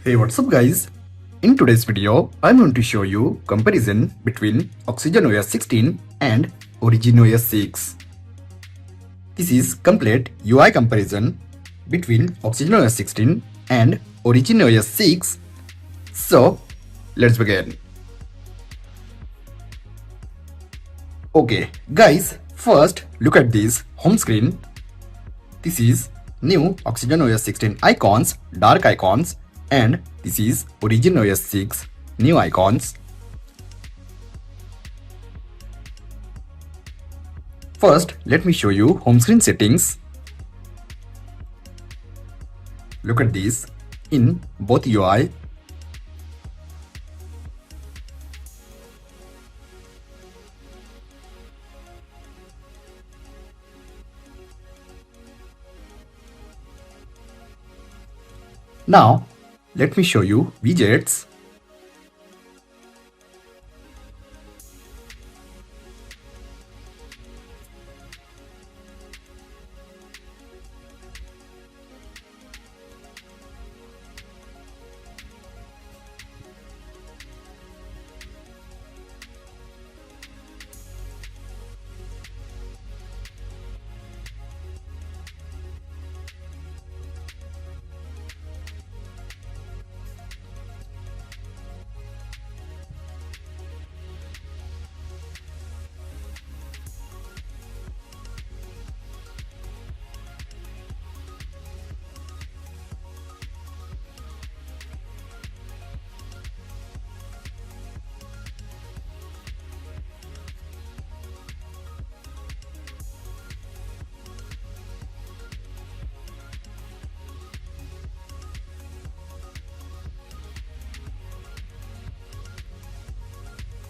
Hey, what's up guys? In today's video, I'm going to show you comparison between OxygenOS 16 and OriginOS 6. This is complete UI comparison between OxygenOS 16 and OriginOS 6. So, let's begin. Okay, guys, first look at this home screen. This is new OxygenOS 16 icons, dark icons, and this is OriginOS 6 new icons. First, let me show you home screen settings. Look at this in both UI. Now, let me show you widgets.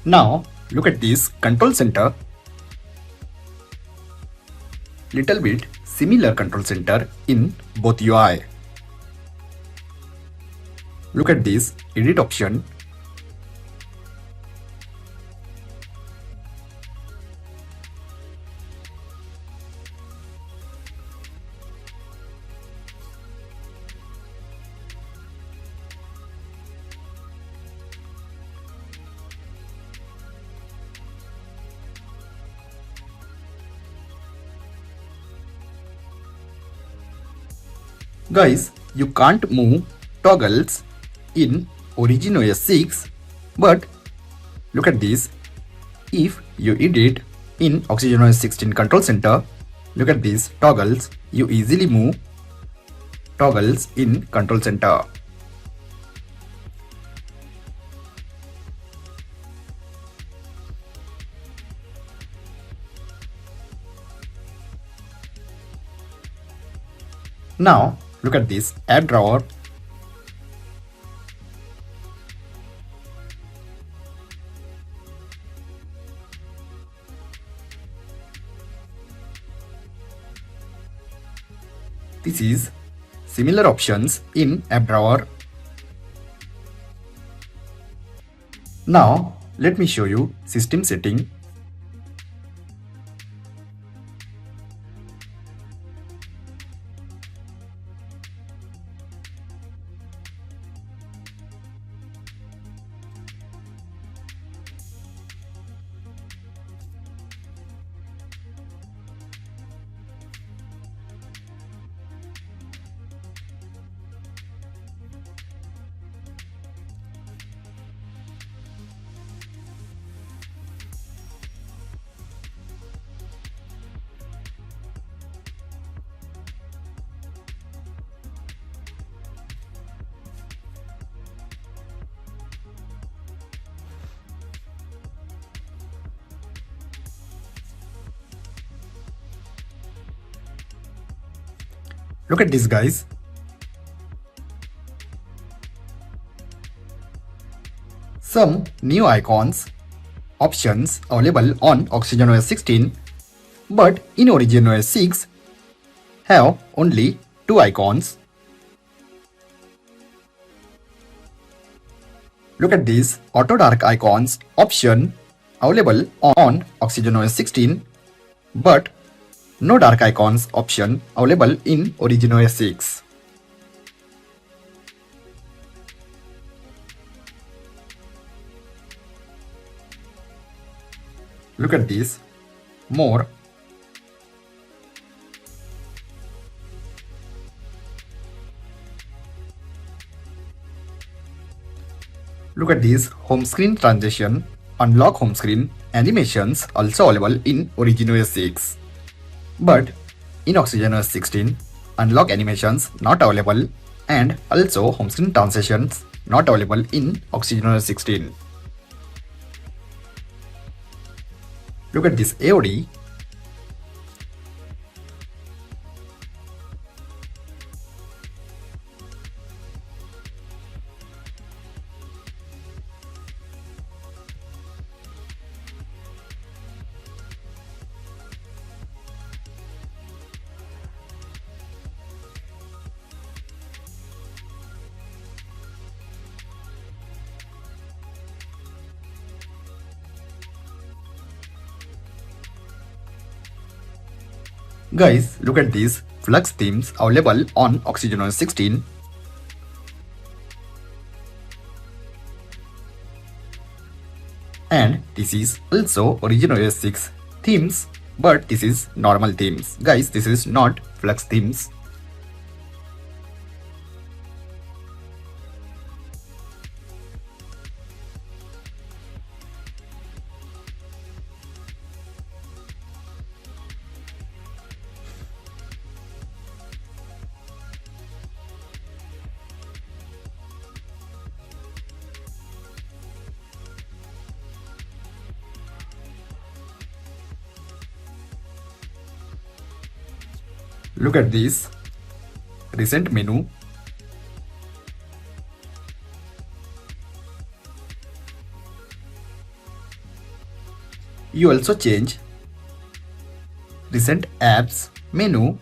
Now, look at this control center. Little bit similar control center in both UI. Look at this edit option. Guys, you can't move toggles in OriginOS 6, but look at this. If you edit in OxygenOS 16 control center, look at these toggles. You easily move toggles in control center. Now, look at this app drawer. This is similar options in app drawer. Now, let me show you system setting. Look at this, guys. Some new icons options available on OxygenOS 16, but in OriginOS 6 have only 2 icons. Look at this auto dark icons option available on OxygenOS 16, but no dark icons option available in OriginOS 6. Look at this. More. Look at this home screen transition, unlock home screen animations also available in OxygenOS 6. But in OxygenOS 16, unlock animations not available and also home screen transitions not available in OxygenOS 16. Look at this AOD. Guys, look at these Flux themes available on OxygenOS 16. And this is also OxygenOS 6 themes, but this is normal themes. Guys, this is not Flux themes. Look at this recent menu. You also change recent apps menu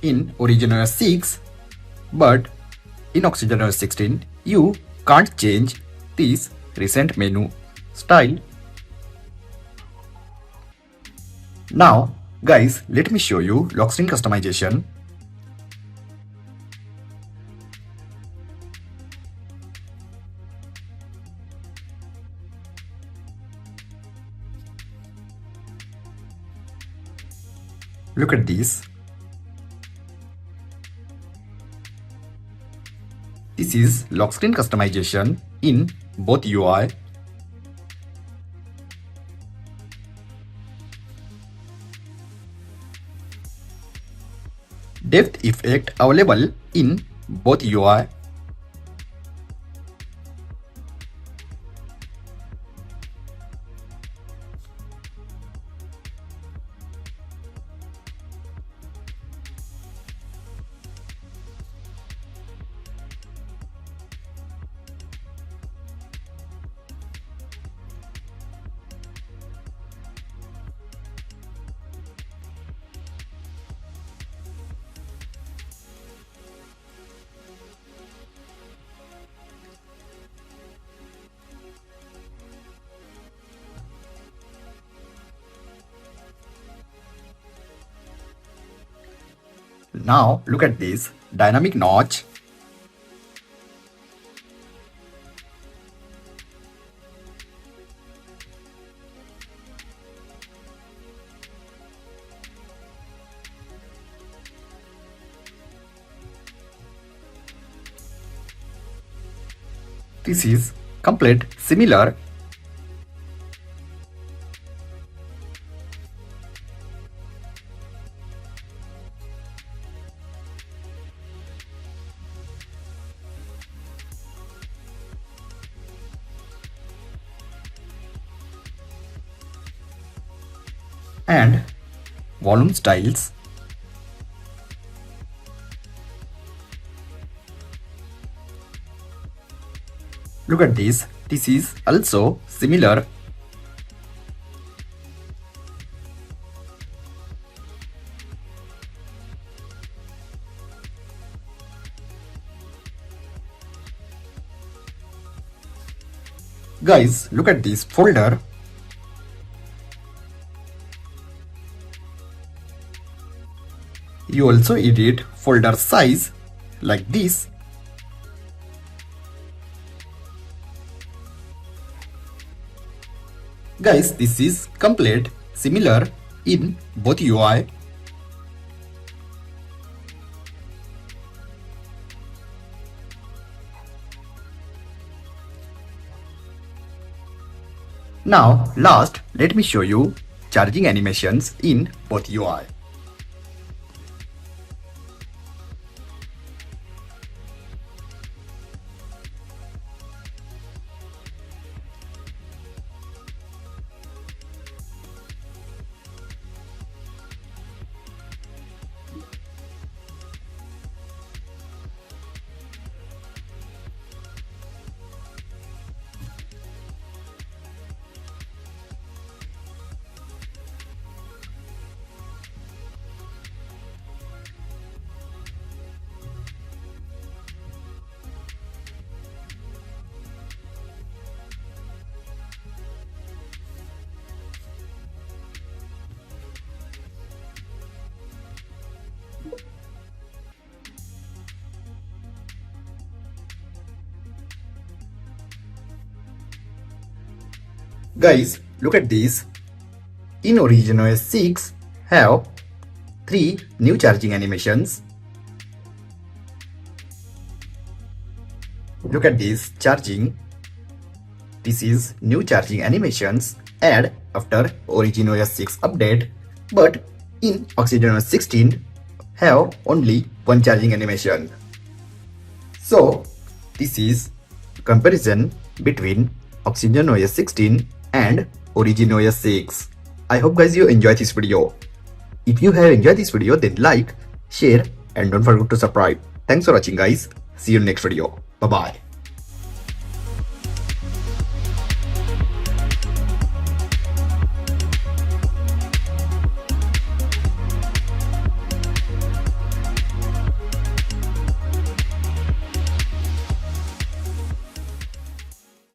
in OxygenOS 6, but in OxygenOS 16 you can't change this recent menu style. Now guys, let me show you lock screen customization. Look at this. This is lock screen customization in both UI. Depth effect available in both UI. Now look at this dynamic notch. This is complete similar. And volume styles. Look at this. This is also similar. Guys, look at this folder. You also edit folder size like this. Guys, this is complete similar in both UI. Now last, let me show you charging animations in both UI. Guys, look at this. In OxygenOS 6 have 3 new charging animations. Look at this charging. This is new charging animations add after OxygenOS 6 update, but in OxygenOS 16 have only one charging animation. So this is comparison between OxygenOS 16 and OxygenOS 6. I hope guys you enjoyed this video. If you have enjoyed this video, then like, share and don't forget to subscribe. Thanks for watching guys. See you in next video. Bye bye.